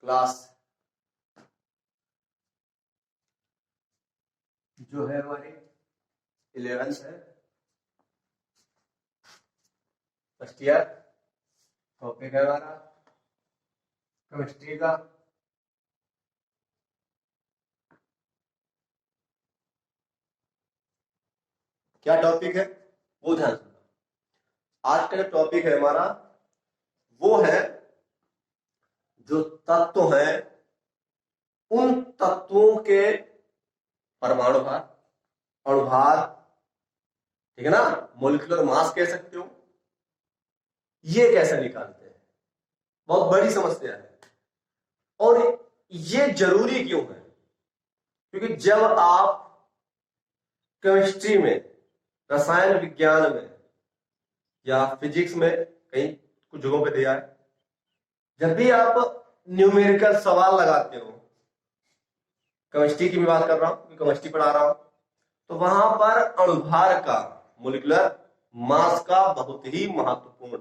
Class जो है हमारी 11th है, फर्स्ट ईयर। टॉपिक है हमारा केमिस्ट्री का। क्या टॉपिक है वो ध्यान सुनना। आज का जो टॉपिक है हमारा वो है जो तत्व हैं उन तत्वों के परमाणु भार, अणुभार, ठीक है ना, मोलिकुलर मास कह सकते हो। ये कैसे निकालते हैं, बहुत बड़ी समस्या है। और ये जरूरी क्यों है? क्योंकि जब आप केमिस्ट्री में, रसायन विज्ञान में या फिजिक्स में, कहीं कुछ जगहों पे दिया है, जब भी आप न्यूमेरिकल सवाल लगाते हो, केमिस्ट्री की मैं बात कर रहा हूं, केमिस्ट्री पढ़ा रहा हूं, तो वहां पर अणुभार का, मोलिकुलर मास का बहुत ही महत्वपूर्ण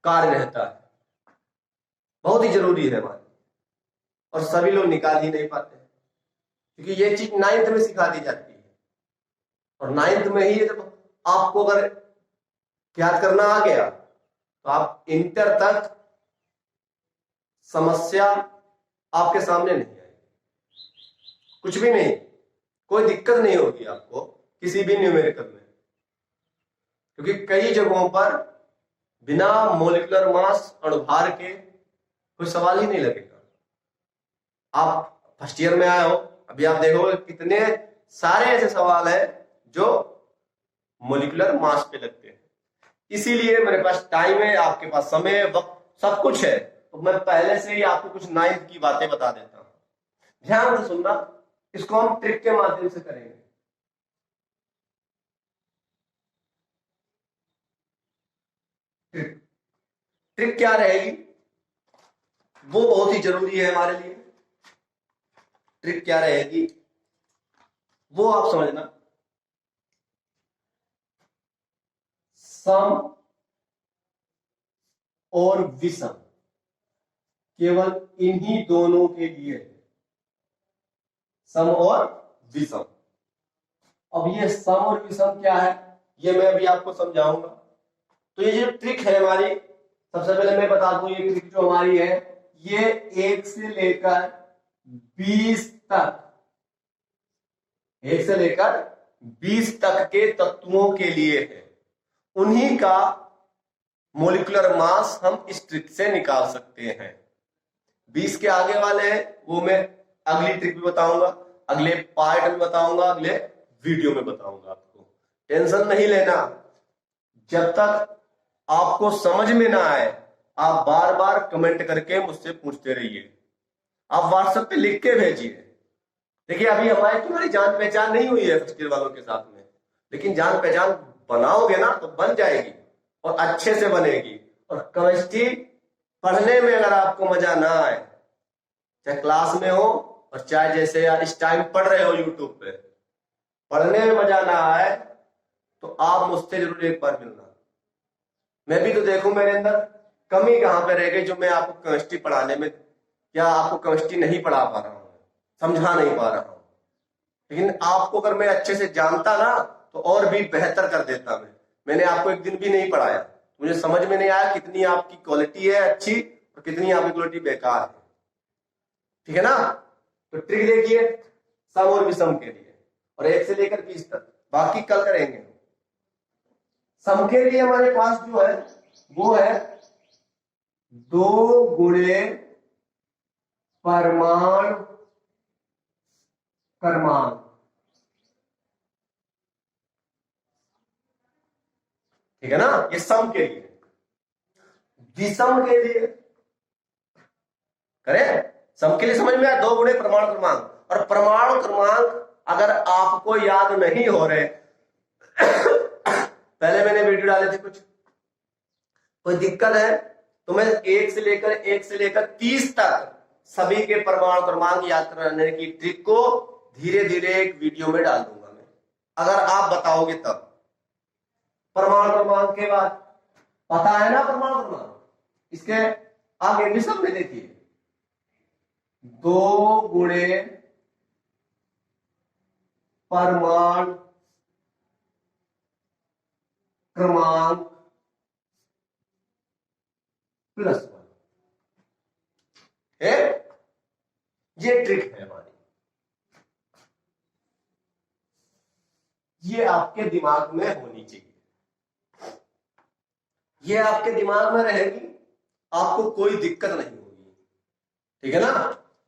कार्य रहता है, बहुत ही जरूरी है हमारे। और सभी लोग निकाल ही नहीं पाते हैं, क्योंकि ये चीज 9th में सिखा दी जाती है। और 9th में ही जब आपको अगर याद करना आ गया तो आप इंटर तक समस्या आपके सामने नहीं आएगी, कुछ भी नहीं, कोई दिक्कत नहीं होगी आपको किसी भी न्यूमेरिकल में, क्योंकि कई जगहों पर बिना मोलिकुलर मास, अणुभार के कोई सवाल ही नहीं लगेगा। आप फर्स्ट ईयर में आए हो, अभी आप देखोगे कितने सारे ऐसे सवाल हैं जो मोलिकुलर मास पे लगते हैं। इसीलिए मेरे पास टाइम है, आपके पास समय, वक्त, सब कुछ है, तो मैं पहले से ही आपको कुछ 9th की बातें बता देता हूं। ध्यान से सुनना, इसको हम ट्रिक के माध्यम से करेंगे। ट्रिक क्या रहेगी वो बहुत ही जरूरी है हमारे लिए। ट्रिक क्या रहेगी वो आप समझना। सम और विषम केवल इन्हीं दोनों के लिए, सम और विषम। अब ये सम और विषम क्या है ये मैं अभी आपको समझाऊंगा। तो ये जो ट्रिक है हमारी, सबसे पहले मैं बता दूं, ये ट्रिक जो हमारी है ये 1 से लेकर 20 तक, 1 से लेकर 20 तक के तत्वों के लिए है। उन्हीं का मोलिकुलर मास हम इस ट्रिक से निकाल सकते हैं। 20 के आगे वाले हैं वो मैं अगली ट्रिक भी बताऊंगा, अगले पार्ट में बताऊंगा, अगले वीडियो में बताऊंगा। आपको टेंशन नहीं लेना, जब तक आपको समझ में ना आए आप बार बार कमेंट करके मुझसे पूछते रहिए, आप व्हाट्सएप पे लिख के भेजिए। देखिए अभी हमारी तुम्हारी जान पहचान नहीं हुई है फर्स्ट ईयर वालों के साथ में, लेकिन जान पहचान बनाओगे ना तो बन जाएगी और अच्छे से बनेगी। और केमिस्ट्री पढ़ने में अगर आपको मजा ना आए, चाहे क्लास में हो और चाहे जैसे इस टाइम पढ़ रहे हो यूट्यूब पे, पढ़ने में मजा ना आए तो आप मुझसे जरूर एक बार मिलना। मैं भी तो देखूं मेरे अंदर कमी कहां पे रह गई जो मैं आपको केमिस्ट्री पढ़ाने में, या आपको केमिस्ट्री नहीं पढ़ा पा रहा हूं, समझा नहीं पा रहा हूं। लेकिन आपको अगर मैं अच्छे से जानता ना तो और भी बेहतर कर देता। मैंने आपको एक दिन भी नहीं पढ़ाया, मुझे समझ में नहीं आया कितनी आपकी क्वालिटी है अच्छी और कितनी आपकी क्वालिटी बेकार है, ठीक है ना। तो ट्रिक देखिए सम और विषम के लिए, और 1 से लेकर 20 तक, बाकी कल करेंगे। सम के लिए हमारे पास जो है वो है 2 गुणे परमाणु क्रमांक, ठीक है ना, ये सम के लिए। विषम के लिए करें, सम के लिए समझ में आया 2 गुणे परमाणु क्रमांक। और परमाणु क्रमांक अगर आपको याद नहीं हो रहे पहले मैंने वीडियो डाले थे कुछ, कोई दिक्कत है तो मैं 1 से लेकर 30 तक सभी के परमाणु क्रमांक याद कराने की ट्रिक को धीरे धीरे एक वीडियो में डाल दूंगा मैं, अगर आप बताओगे तब। परमाणु क्रमांक के बाद पता है ना परमाणु क्रमांक, इसके आगे विषम में देखिए 2 गुणे परमाणु क्रमांक +1 है। ये ट्रिक है हमारी, ये आपके दिमाग में होनी चाहिए, ये आपके दिमाग में रहेगी, आपको कोई दिक्कत नहीं होगी। ठीक है ना।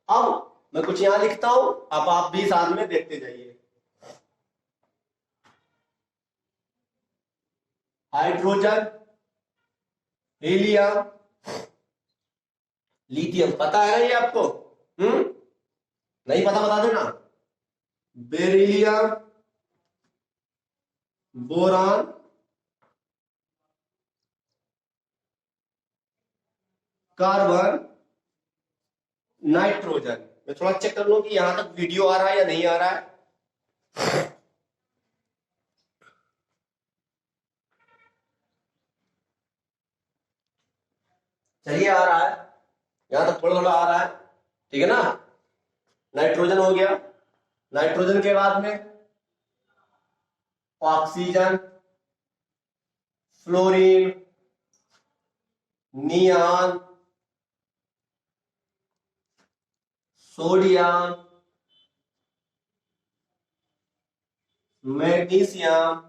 अब मैं कुछ यहां लिखता हूं, अब आप भी साथ में देखते जाइए। हाइड्रोजन, हीलियम, लिथियम, पता है ना ये आपको? नहीं पता बता देना। Beryllium, boron, carbon, nitrogen. मैं थोड़ा चेक कर लूं कि यहां तक वीडियो आ रहा है या नहीं आ रहा है। चलिए, आ रहा है, यहां तक थोड़ा थोड़ा आ रहा है। ठीक है ना। नाइट्रोजन हो गया, नाइट्रोजन के बाद में oxygen, fluorine, neon, sodium, magnesium,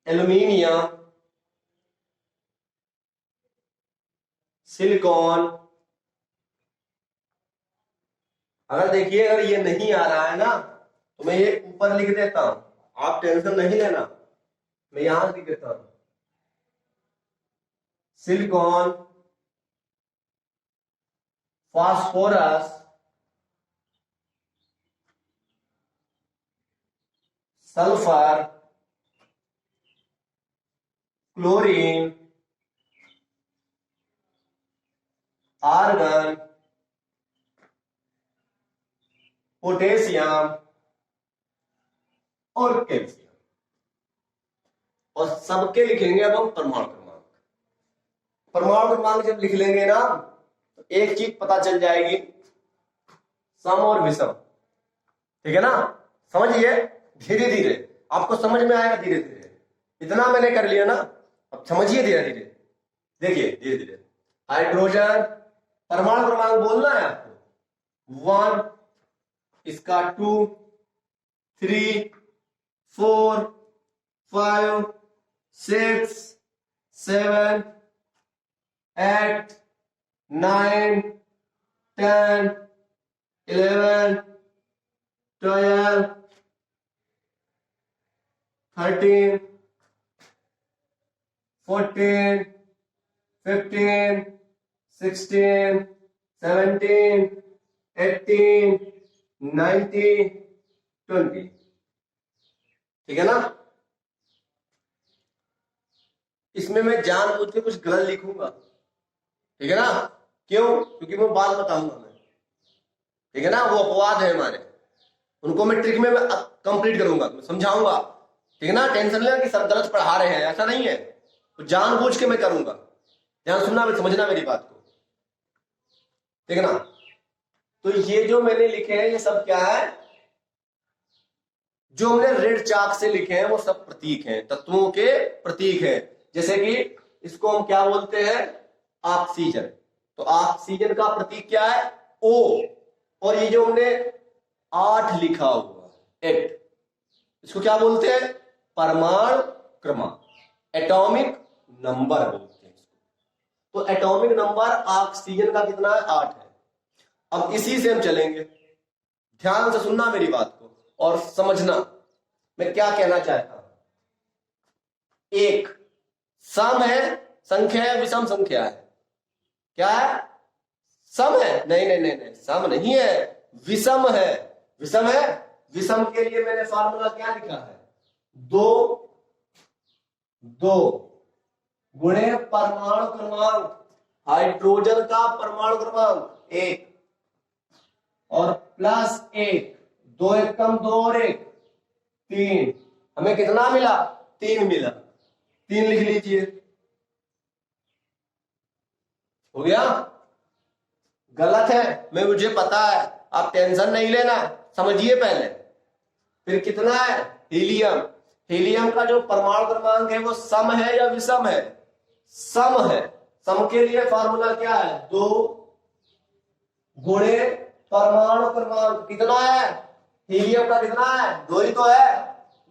aluminium, silicon. अगर देखिए, अगर ये नहीं आ रहा है ना तो मैं ये ऊपर लिख देता हूं, आप टेंशन नहीं लेना, मैं यहां लिख देता हूं। Silicon, phosphorus, sulphur, chlorine, argon, potassium और कैल्शियम। और सबके लिखेंगे अब हम परमाणु क्रमांक। परमाणु क्रमांक जब लिख लेंगे ना तो एक चीज पता चल जाएगी, सम और विषम। ठीक है ना। समझिए, धीरे धीरे आपको समझ में आएगा, धीरे धीरे। इतना मैंने कर लिया ना, अब समझिए धीरे धीरे। देखिए धीरे धीरे, हाइड्रोजन परमाणु क्रमांक बोलना है आपको। 1, इसका 2, 3, 4, 5, 6, 7, 8, 9, 10, 11, 12, 13, 14, 15, 16, 17, 18, 19, 20। ठीक है ना। इसमें मैं जानबूझ के कुछ गलत लिखूंगा। ठीक है ना। क्यों? क्योंकि मैं बात बताऊंगा मैं। ठीक है ना। वो अपवाद है हमारे, उनको मैं ट्रिक में कंप्लीट करूंगा, मैं समझाऊंगा। ठीक है ना। टेंशन लेना कि सब गलत पढ़ा रहे हैं, ऐसा नहीं है। तो जानबूझ के मैं करूंगा। ध्यान सुनना, मैं समझना मेरी बात को। ठीक है ना। तो ये जो मैंने लिखे हैं ये सब क्या है, जो हमने रेड चाक से लिखे हैं वो सब प्रतीक हैं, तत्वों के प्रतीक हैं। जैसे कि इसको हम क्या बोलते हैं, ऑक्सीजन। तो ऑक्सीजन का प्रतीक क्या है, O। और ये जो हमने 8 लिखा हुआ 8, इसको क्या बोलते हैं, परमाणु क्रमांक, एटॉमिक नंबर बोलते हैं इसको। तो एटॉमिक नंबर ऑक्सीजन का कितना है, 8 है। अब इसी से हम चलेंगे। ध्यान से सुनना मेरी बात को और समझना मैं क्या कहना चाहता हूं। एक सम है, संख्या है, विषम संख्या है। क्या है, सम है? नहीं नहीं नहीं नहीं, सम नहीं है, विषम है। विषम है। विषम के लिए मैंने फार्मूला क्या लिखा है, 2 गुणे परमाणु क्रमांक, हाइड्रोजन का परमाणु क्रमांक 1 और +1, 2 1 कम 2 और 1 3। हमें कितना मिला, 3 मिला। 3 लिख लीजिए, हो गया। गलत है, मैं मुझे पता है, आप टेंशन नहीं लेना, समझिए पहले। फिर कितना है? हीलियम। हीलियम का जो परमाणु क्रमांक है वो सम है या विषम है? सम है। सम के लिए फॉर्मूला क्या है? 2 गुणे परमाणु क्रमांक। कितना है? हीलियम का कितना है? 2 ही तो है,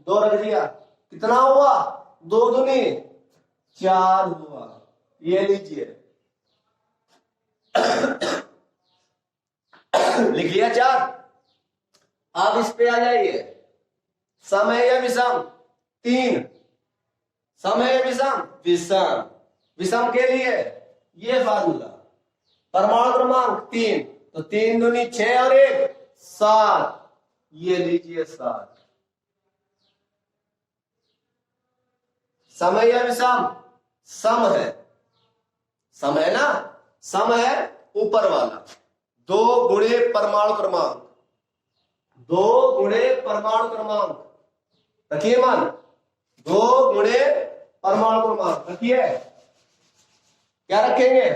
2 रख दिया, कितना हुआ? 2 दूनी 4 हुआ। ये लीजिए लिख लिया 4। अब इस पे आ जाइए, सम है या विषम? 3। सम है या विषम? विषम। विषम के लिए ये फार्मूला, परमाणु क्रमांक 3, तो 3 दूनी 6 और 1 7। ये लीजिए 7। सम है या विषम? सम है। सम है ना? सम है ऊपर वाला, 2 गुणे परमाणु क्रमांक, 2 गुणे परमाणु क्रमांक, रखिए मान, 2 गुणे परमाणु क्रमांक रखिए। क्या रखेंगे?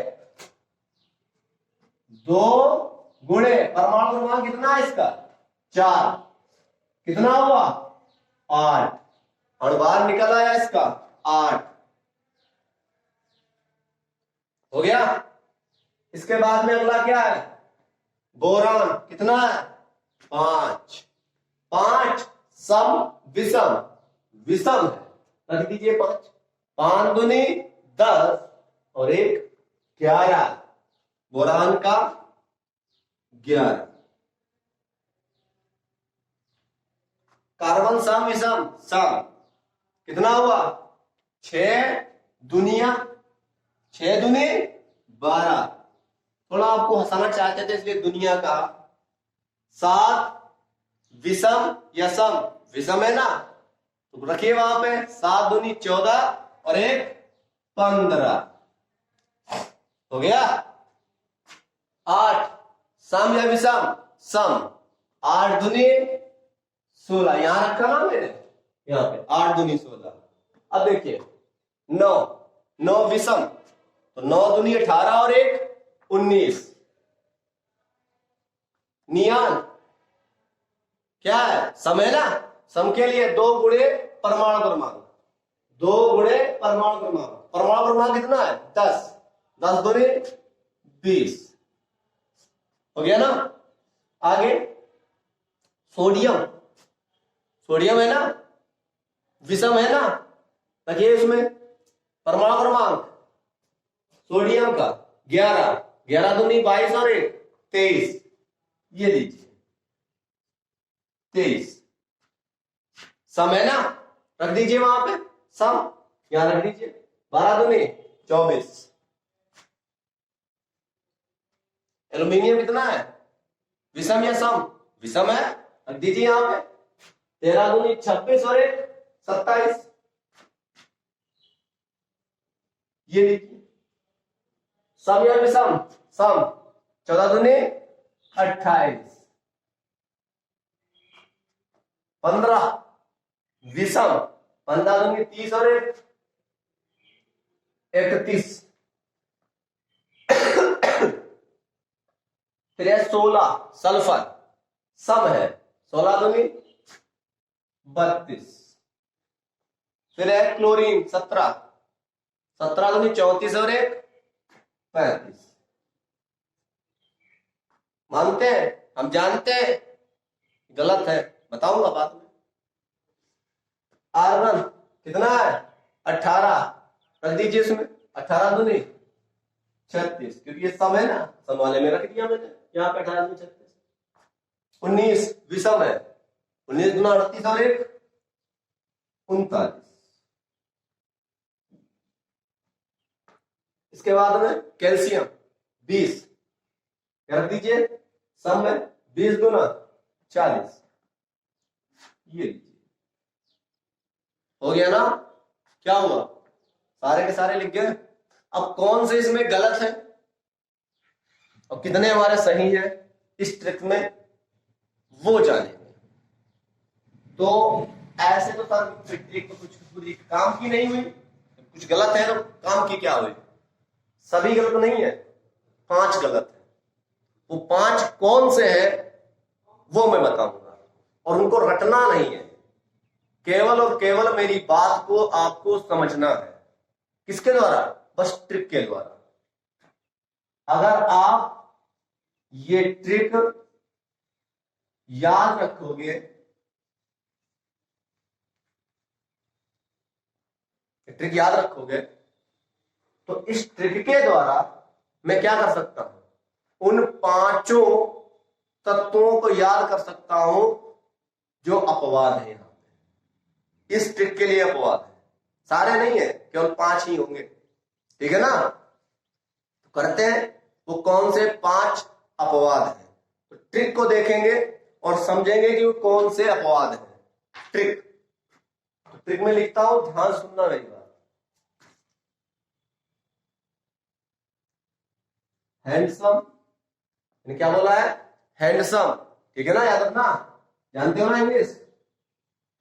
2 गुणे परमाणु क्रमांक कितना है इसका? 4। कितना हुआ? 8। और बाहर निकल आया इसका 8। हो गया। इसके बाद में अगला क्या है? बोरान। कितना है? 5। 5 सम विषम? विषम है, रख दीजिए 5। 5 दूनी 10 और 1 11। बोरान का 11। कार्बन सम विषम? सम। कितना हुआ? 6 दुनिया 6 दूनी 12। थोड़ा आपको हंसाना चाहते थे इसलिए दुनिया का। 7 विषम या सम? विषम है ना, तो रखिए वहां पे 7 दूनी 14 और 1 15। हो गया। 8 सम या विषम? सम। 8 दूनी 16। यहां रखा ना मैंने, यहां पे 8 दूनी 16। अब देखिए 9 9 विषम, तो 9 दूनी 18 और 1 19। नियान क्या है? सम है ना? सम के लिए 2 गुणे परमाणु क्रमांक, 2 गुणे परमाणु क्रमांक। परमाणु क्रमांक कितना है? 10। 10 दूनी 20। हो गया ना? आगे सोडियम। सोडियम है ना? विषम है ना? रखिए इसमें परमाणु क्रमांक सोडियम का 11। 11 दूनी 22 और 1 23। ये लीजिए 23। सम है ना? रख दीजिए वहां पे सम, यहां रख दीजिए 12 दूनी 24। एल्यूमिनियम कितना है? विषम या सम? विषम है, रख दीजिए यहां पे 13 दूनी 26 और 1 27। ये लीजिए सम या विषम? सम। 14 दूनी 28। 15 विषम। 15 दूनी 30 और 1 31। फिर है 16 सल्फर, सम है, 16 दूनी 32। फिर है क्लोरीन 17। 17 दूनी 34 और 1 35। मानते हैं? हम जानते हैं गलत है, बताऊंगा बाद में। आर्गन कितना है? 18। रख दीजिए इसमें 18 दूनी 36, क्योंकि ये सम है ना, सम वाले में रख दिया मैंने, यहाँ पे 18 दूनी 36। 19 विषम है, 19 दूना 38 और 1 39। इसके बाद में कैल्शियम 20। रख दीजिए सम में 20 दूना 40। ये लीजिए। हो गया ना? क्या हुआ? सारे के सारे लिख गए। अब कौन से इसमें गलत है और कितने हमारे सही है इस ट्रिक में, वो जानेंगे। तो ऐसे तो सर ट्रिक तो कुछ काम की नहीं हुई, कुछ गलत है तो काम की क्या हुई? सभी गलत नहीं है, 5 गलत है। वो 5 कौन से हैं वो मैं बताऊंगा, और उनको रटना नहीं है, केवल और केवल मेरी बात को आपको समझना है। किसके द्वारा? बस ट्रिक के द्वारा। अगर आप ये ट्रिक याद रखोगे, ट्रिक याद रखोगे तो इस ट्रिक के द्वारा मैं क्या कर सकता हूं, उन 5 तत्वों को याद कर सकता हूं जो अपवाद है। यहां पे इस ट्रिक के लिए अपवाद है, सारे नहीं है, केवल 5 ही होंगे। ठीक है ना? तो करते हैं, वो कौन से 5 अपवाद हैं। तो ट्रिक को देखेंगे और समझेंगे कि वो कौन से अपवाद हैं। ट्रिक, तो ट्रिक में लिखता हूं, ध्यान सुनना मेरी बात। हैंडसम, क्या बोला है? हैंडसम। ठीक है ना? याद रखना, जानते हो ना इंग्लिश?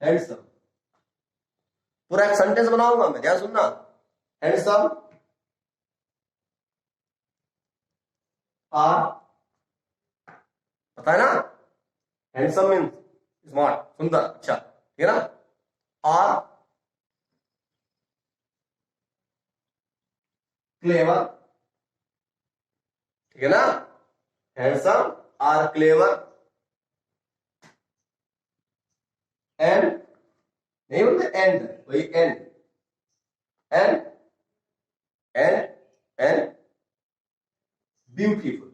हैंडसम। पूरा एक सेंटेंस बनाऊंगा मैं, ध्यान सुनना। हैंडसम आर, पता है ना? हैंडसम मीन्स स्मार्ट, सुंदर, अच्छा। ठीक है ना? आर क्लेवर, ठीक है ना? हैंडसम आर क्लेवर एंड, नहीं बोलते एंड, वही and, and and and beautiful.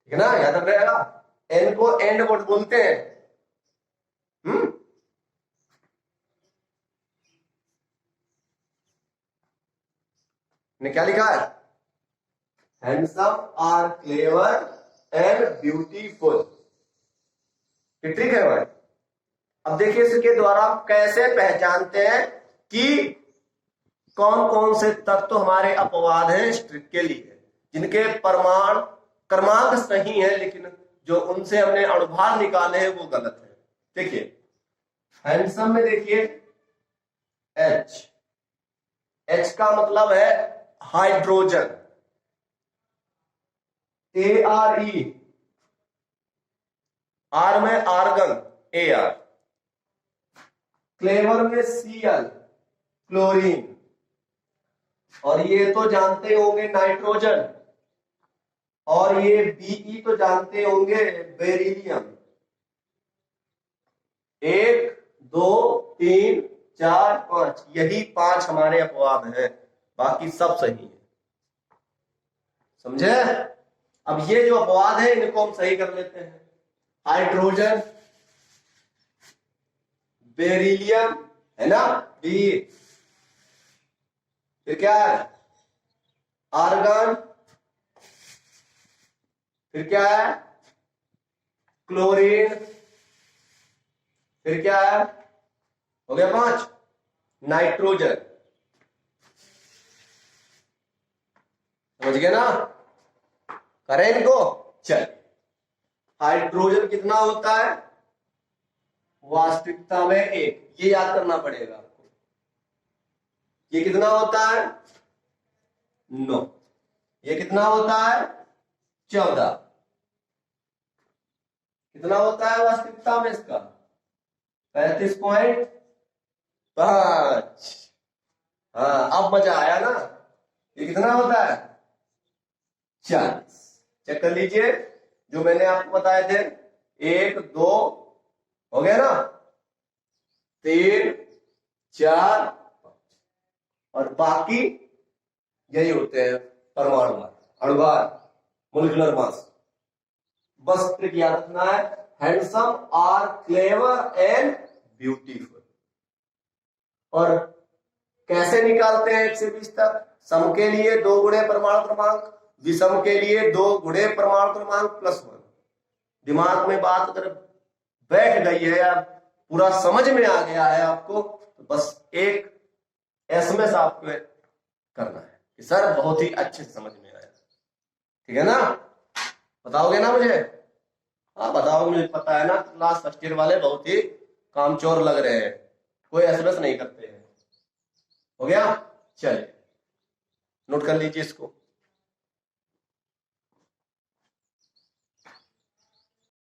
ठीक है ना? याद रख रहेगा। एन को एंड वर्ड बोलते हैं। ने क्या लिखा है? Handsome are clever and beautiful. ये ट्रिक है भाई। अब देखिए इसके द्वारा हम कैसे पहचानते हैं कि कौन कौन से तत्व हमारे अपवाद हैं इस ट्रिक के लिए, जिनके प्रमाण क्रमांक सही है, लेकिन जो उनसे हमने अणुभार निकाले हैं वो गलत है। देखिए हैंडसम में देखिए एच, एच का मतलब है hydrogen, A R E, R में आर्गन, ए आर, क्लेवर में सी एल, क्लोरीन, और ये तो जानते होंगे नाइट्रोजन, और ये बीई तो जानते होंगे बेरिलियम। 1 2 3 4 5, यही 5 हमारे अपवाद हैं, बाकी सब सही है। समझे? अब ये जो अपवाद है इनको हम सही कर लेते हैं। हाइड्रोजन, बेरिलियम, है ना, बी, फिर क्या है? आर्गन, फिर क्या है? क्लोरीन, फिर क्या है? हो गया 5। नाइट्रोजन, समझ गए ना? करें इनको। चल, हाइड्रोजन कितना होता है वास्तविकता में? 1, ये याद करना पड़ेगा आपको। ये कितना होता है? 9। ये कितना होता है? 14। कितना होता है वास्तविकता में इसका? 35.5। हाँ, अब मजा आया ना? ये कितना होता है? 40। चेक कर लीजिए, जो मैंने आपको बताए थे, 1 2 हो गया ना, 3 4 5, और बाकी यही होते हैं परमाणु भार, अणुभार, मोलिकुलर मास। बस ट्रिक याद रखना है, handsome are clever and beautiful. और कैसे निकालते हैं 1 से 20 तक? सम के लिए 2 गुणे परमाणु क्रमांक, विषम के लिए 2 गुणे परमाणु क्रमांक प्लस 1। दिमाग में बात अगर बैठ गई है या पूरा समझ में आ गया है आपको, तो बस एक एसएमएस आपको करना है कि सर बहुत ही अच्छे से समझ में आया। ठीक है ना? बताओगे ना मुझे? हाँ बताओगे, मुझे पता है ना क्लास फर्स्ट ईयर वाले बहुत ही कामचोर लग रहे हैं, कोई एसएमएस नहीं करते हैं। हो गया? चलिए नोट कर लीजिए इसको।